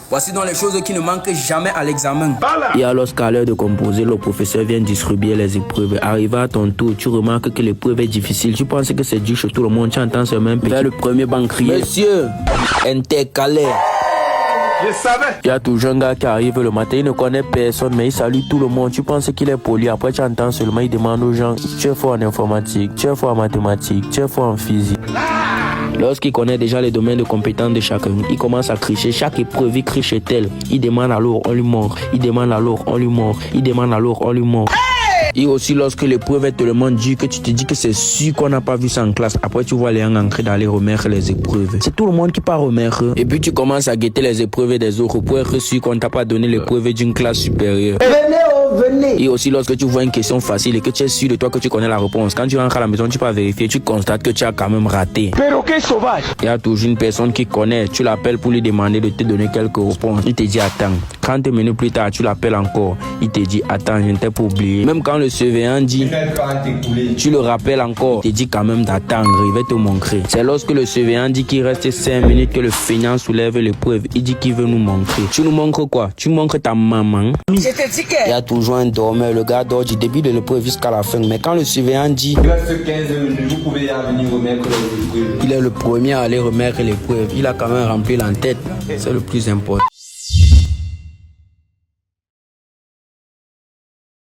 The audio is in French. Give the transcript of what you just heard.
Voici donc les choses qui ne manquent jamais à l'examen. Et alors qu'à l'heure de composer, le professeur vient distribuer les épreuves. Arrivé à ton tour, tu remarques que l'épreuve est difficile. Tu penses que c'est dur chez tout le monde. Tu entends ce même petit vers le premier banc crier: Monsieur, intercalaire. Je savais. Il y a toujours un gars qui arrive le matin, il ne connaît personne, mais il salue tout le monde. Tu penses qu'il est poli. Après, tu entends seulement, il demande aux gens: tu es fort en informatique, tu es fort en mathématiques, tu es fort en physique. Lorsqu'il connaît déjà les domaines de compétences de chacun, il commence à crier. Chaque épreuve, il crie chez elle. Il demande alors, on lui montre. Il demande alors, on lui montre. Il demande alors, on lui montre. Et aussi lorsque l'épreuve est tellement dure que tu te dis que c'est sûr qu'on n'a pas vu ça en classe. Après tu vois les gens entrer d'aller remettre les épreuves. C'est tout le monde qui part remettre. Et puis tu commences à guetter les épreuves des autres pour être sûr qu'on t'a pas donné l'épreuve d'une classe supérieure. Venez. Et aussi lorsque tu vois une question facile et que tu es sûr de toi que tu connais la réponse, quand tu rentres à la maison tu peux vérifier, tu constates que tu as quand même raté. Perroquet sauvage. Il y a toujours une personne qui connaît, tu l'appelles pour lui demander de te donner quelques réponses. Il te dit attends. 30 minutes plus tard, tu l'appelles encore. Il te dit attends, je ne t'ai pas oublié. Même quand le surveillant dit, tu le rappelles encore. Il te dit quand même d'attendre, il va te montrer. C'est lorsque le surveillant dit qu'il reste 5 minutes que le feignant soulève l'épreuve. Il dit qu'il veut nous montrer. Tu nous montres quoi? Tu montres ta maman. Il y a toujours un dormeur. Le gars dort du début de l'épreuve jusqu'à la fin. Mais quand le surveillant dit, Il reste 15 minutes, vous pouvez venir remettre les épreuves. il est le premier à aller remettre l'épreuve. Il a quand même rempli l'entête. C'est le plus important.